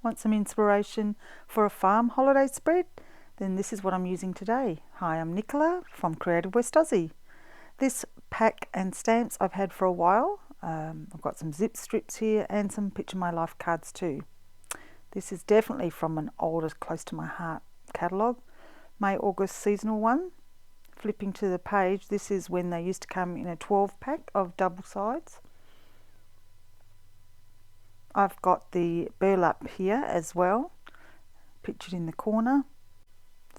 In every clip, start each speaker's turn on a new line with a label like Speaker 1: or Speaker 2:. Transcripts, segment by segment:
Speaker 1: Want some inspiration for a farm holiday spread? Then this is what I'm using today. Hi, I'm Nicola from Creative West Aussie. This pack and stamps I've had for a while. I've got some zip strips here and some Picture My Life cards too. This is definitely from an older, close to my heart catalogue, May August seasonal one. Flipping to the page, this is when they used to come in a 12 pack of double sides. I've got the burlap here as well, pictured in the corner.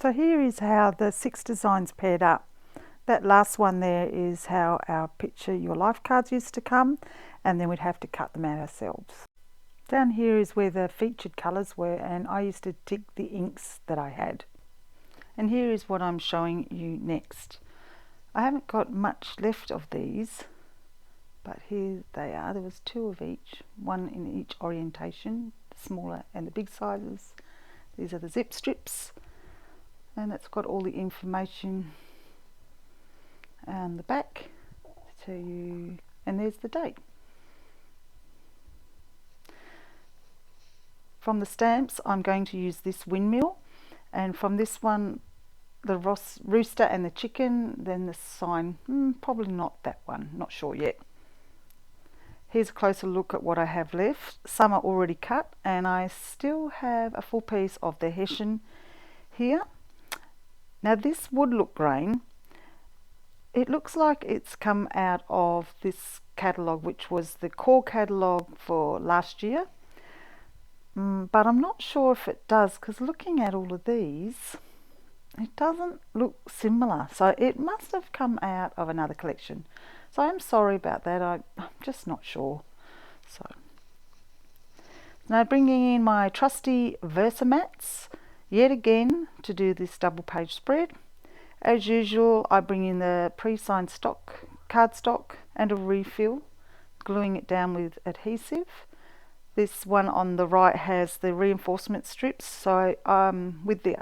Speaker 1: So here is how the 6 designs paired up. That last one there is how our Picture Your Life cards used to come, and then we'd have to cut them out ourselves. Down here is where the featured colours were, and I used to tick the inks that I had. And here is what I'm showing you next. I haven't got much left of these, but here they are. There was 2 of each, one in each orientation, the smaller and the big sizes. These are the zip strips, and it's got all the information on the back to you, and there's the date. From the stamps, I'm going to use this windmill, and from this one, the rooster and the chicken, then the sign, probably not that one, not sure yet. Here's a closer look at what I have left. Some are already cut, and I still have a full piece of the Hessian here. Now this would look grain. It looks like it's come out of this catalogue, which was the core catalogue for last year. But I'm not sure if it does, because looking at all of these, it doesn't look similar. So it must have come out of another collection. So I'm sorry about that, I'm just not sure. So now bringing in my trusty Versamats yet again to do this double page spread. As usual, I bring in the pre-signed stock, cardstock and a refill, gluing it down with adhesive. This one on the right has the reinforcement strips, so with the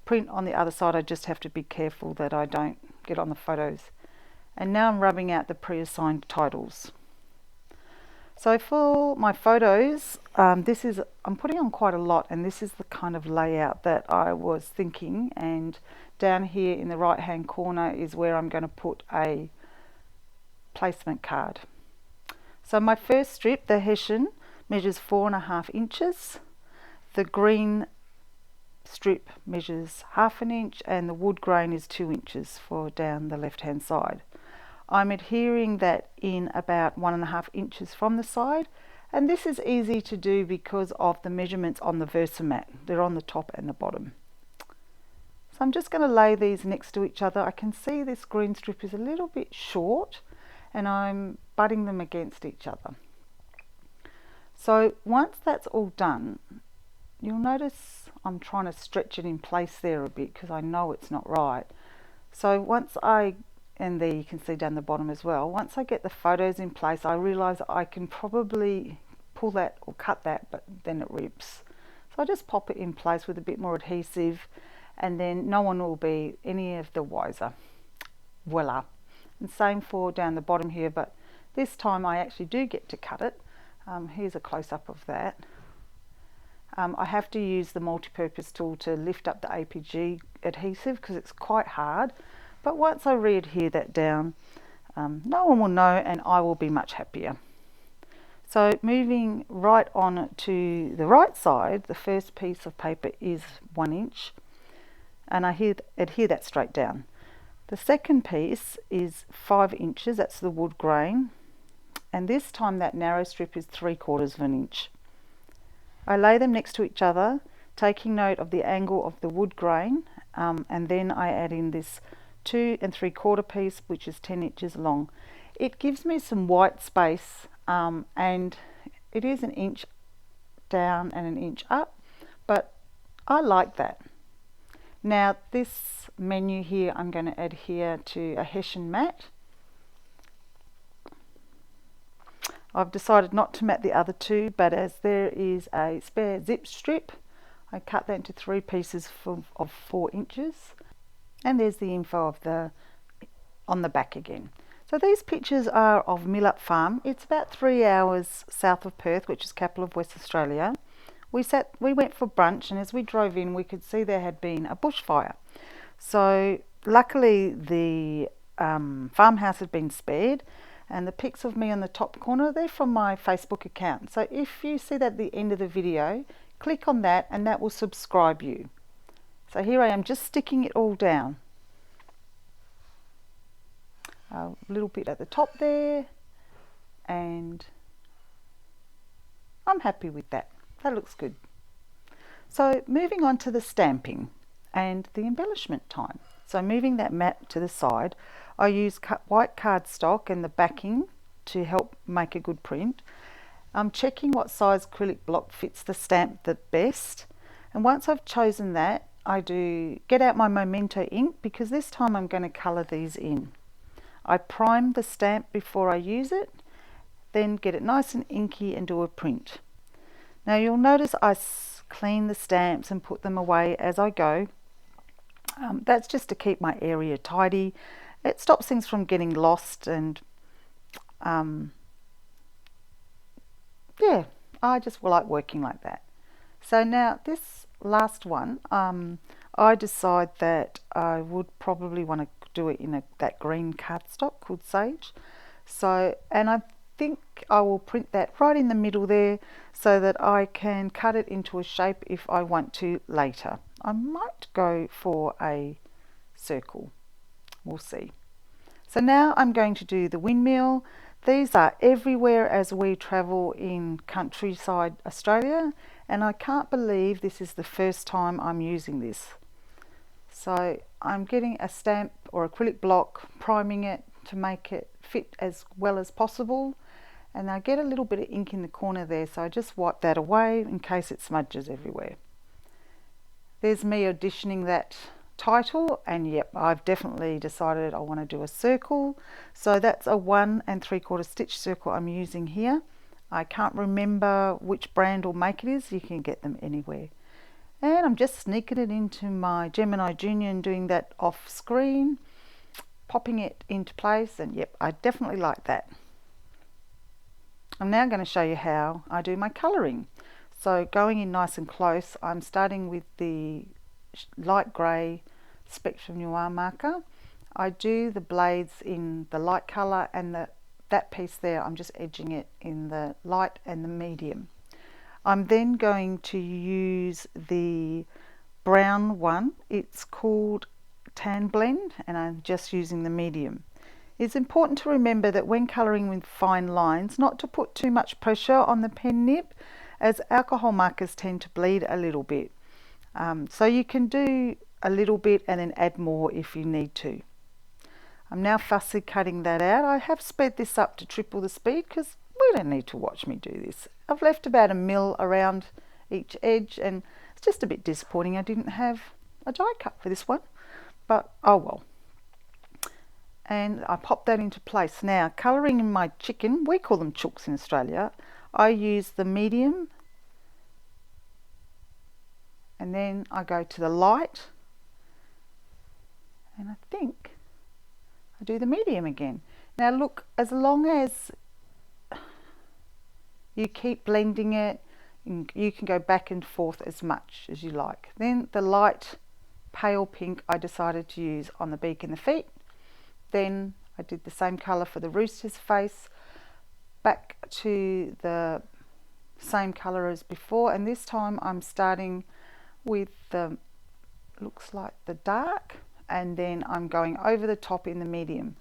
Speaker 1: print on the other side, I just have to be careful that I don't get on the photos. And now I'm rubbing out the pre-assigned titles. So for my photos, I'm putting on quite a lot, and this is the kind of layout that I was thinking. And down here in the right hand corner is where I'm going to put a placement card. So my first strip, the Hessian, measures 4.5 inches. The green strip measures 1/2 inch, and the wood grain is 2 inches for down the left hand side. I'm adhering that in about 1.5 inches from the side, and this is easy to do because of the measurements on the Versamat. They're on the top and the bottom. So I'm just going to lay these next to each other. I can see this green strip is a little bit short, and I'm butting them against each other. So once that's all done, you'll notice I'm trying to stretch it in place there a bit because I know it's not right. So and there you can see down the bottom as well, once I get the photos in place, I realise I can probably pull that or cut that, but then it rips. So I just pop it in place with a bit more adhesive, and then no one will be any of the wiser. Voila. And same for down the bottom here, but this time I actually do get to cut it. Here's a close-up of that. I have to use the multi-purpose tool to lift up the APG adhesive because it's quite hard, but once I re-adhere that down, no one will know, and I will be much happier. So moving right on to the right side, the first piece of paper is 1 inch, and I adhere that straight down. The second piece is 5 inches, that's the wood grain, and this time that narrow strip is 3/4 inch. I lay them next to each other, taking note of the angle of the wood grain, and then I add in this 2 3/4 piece, which is 10 inches long. It gives me some white space, and it is 1 inch down and 1 inch up, but I like that. Now this menu here, I'm going to adhere to a Hessian mat. I've decided not to mat the other 2, but as there is a spare zip strip, I cut that into 3 pieces of 4 inches. And there's the info of on the back again. So these pictures are of Millop Farm. It's about 3 hours south of Perth, which is capital of West Australia. We went for brunch, and as we drove in we could see there had been a bushfire. So luckily the farmhouse had been spared, and the pics of me on the top corner, they're from my Facebook account. So if you see that at the end of the video, click on that and that will subscribe you. So here I am just sticking it all down. A little bit at the top there, and I'm happy with that. That looks good. So moving on to the stamping and the embellishment time. So moving that mat to the side, I use white cardstock and the backing to help make a good print. I'm checking what size acrylic block fits the stamp the best, and once I've chosen that, I do get out my Momento ink, because this time I'm going to colour these in. I prime the stamp before I use it, then get it nice and inky and do a print. Now you'll notice I clean the stamps and put them away as I go. That's just to keep my area tidy. It stops things from getting lost, and yeah, I just like working like that. So now this last one, I decide that I would probably want to do it in that green cardstock called Sage. So, and I think I will print that right in the middle there so that I can cut it into a shape if I want to later. I might go for a circle, we'll see. So now I'm going to do the windmill. These are everywhere as we travel in countryside Australia, and I can't believe this is the first time I'm using this. So I'm getting a stamp or acrylic block, priming it to make it fit as well as possible, and I get a little bit of ink in the corner there, so I just wipe that away in case it smudges everywhere. There's me auditioning that title, and yep, I've definitely decided I want to do a circle. So that's a 1 3/4 stitch circle I'm using here. I can't remember which brand or make it is. You can get them anywhere. And I'm just sneaking it into my Gemini Junior and doing that off screen, popping it into place, and yep, I definitely like that. I'm now going to show you how I do my colouring. So going in nice and close, I'm starting with the light grey Spectrum Noir marker. I do the blades in the light colour, and that piece there I'm just edging it in the light and the medium. I'm then going to use the brown one. It's called Tan Blend, and I'm just using the medium. It's important to remember that when colouring with fine lines, not to put too much pressure on the pen nib, as alcohol markers tend to bleed a little bit. So you can do a little bit and then add more if you need to. I'm now fussy cutting that out. I have sped this up to triple the speed because we don't need to watch me do this. I've left about 1 mil around each edge, and it's just a bit disappointing I didn't have a die cut for this one, but oh well. And I pop that into place. Now colouring in my chicken, we call them chooks in Australia, I use the medium, and then I go to the light, and I think I do the medium again. Now look, as long as you keep blending it, you can go back and forth as much as you like. Then the light pale pink I decided to use on the beak and the feet. Then I did the same colour for the rooster's face, back to the same colour as before, and this time I'm starting with the, looks like the dark, and then I'm going over the top in the medium.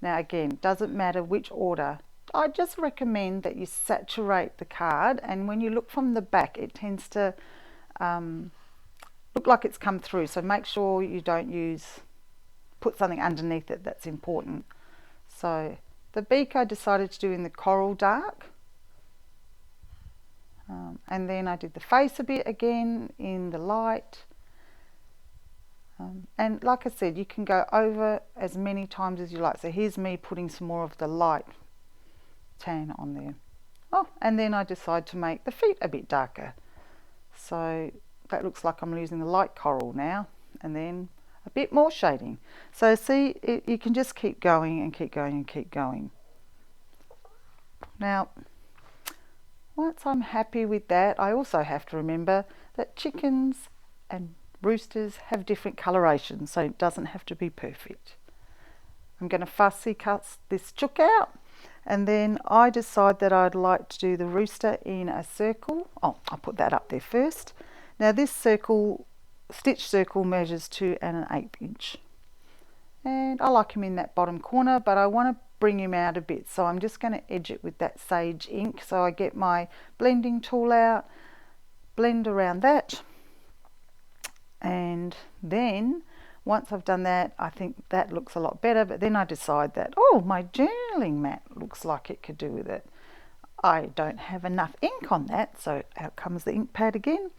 Speaker 1: Now again, doesn't matter which order. I just recommend that you saturate the card, and when you look from the back it tends to look like it's come through, so make sure you don't put something underneath it. That's important. So the beak I decided to do in the coral dark, and then I did the face a bit again in the light, and like I said, you can go over as many times as you like. So here's me putting some more of the light tan on there. Oh, and then I decide to make the feet a bit darker, so that looks like I'm using the light coral now, and then a bit more shading. So see, you can just keep going and keep going and keep going. Now, once I'm happy with that, I also have to remember that chickens and roosters have different colorations, so it doesn't have to be perfect. I'm going to fussy cut this chook out, and then I decide that I'd like to do the rooster in a circle. Oh, I'll put that up there first. Now this circle, stitch circle, measures 2 1/8 inch. And I like him in that bottom corner, but I want to bring him out a bit, so I'm just going to edge it with that sage ink. So I get my blending tool out, blend around that, and then once I've done that, I think that looks a lot better. But then I decide that, oh, my journaling mat looks like it could do with it. I don't have enough ink on that, so out comes the ink pad again,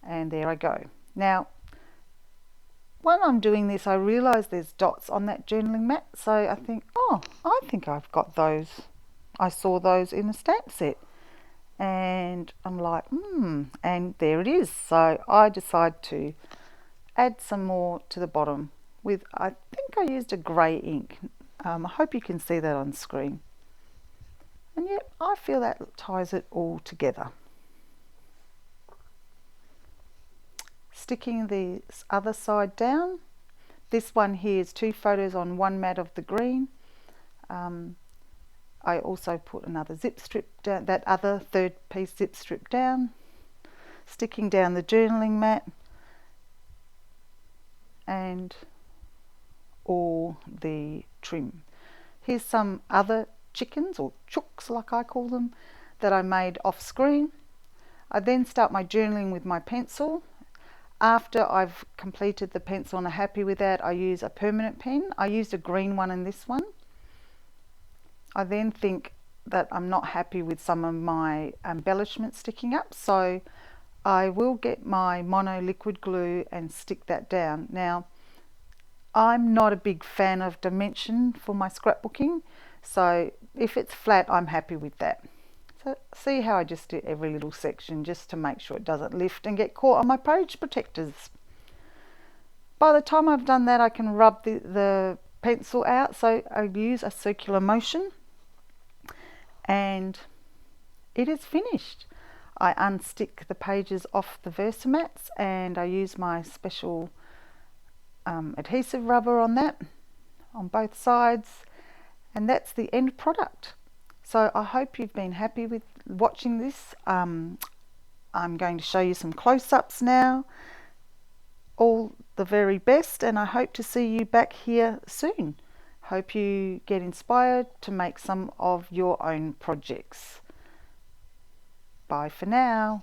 Speaker 1: and there I go. Now when I'm doing this, I realise there's dots on that journaling mat, so I think, oh, I think I've got those. I saw those in a stamp set, and I'm like, and there it is. So I decide to add some more to the bottom with, I think I used a grey ink. I hope you can see that on screen. And yep, I feel that ties it all together. Sticking the other side down. This one here is 2 photos on 1 mat of the green. I also put another zip strip down, that other 3rd piece zip strip down, sticking down the journaling mat and all the trim. Here's some other chickens, or chooks like I call them, that I made off screen. I then start my journaling with my pencil. After I've completed the pencil and I'm happy with that, I use a permanent pen. I used a green one in this one. I then think that I'm not happy with some of my embellishments sticking up, so I will get my mono liquid glue and stick that down. Now, I'm not a big fan of dimension for my scrapbooking, so if it's flat, I'm happy with that. So see how I just do every little section just to make sure it doesn't lift and get caught on my page protectors. By the time I've done that, I can rub the pencil out, so I use a circular motion and it is finished. I unstick the pages off the Versamats and I use my special adhesive rubber on that, on both sides, and that's the end product. So I hope you've been happy with watching this. I'm going to show you some close-ups now. All the very best, and I hope to see you back here soon. Hope you get inspired to make some of your own projects. Bye for now.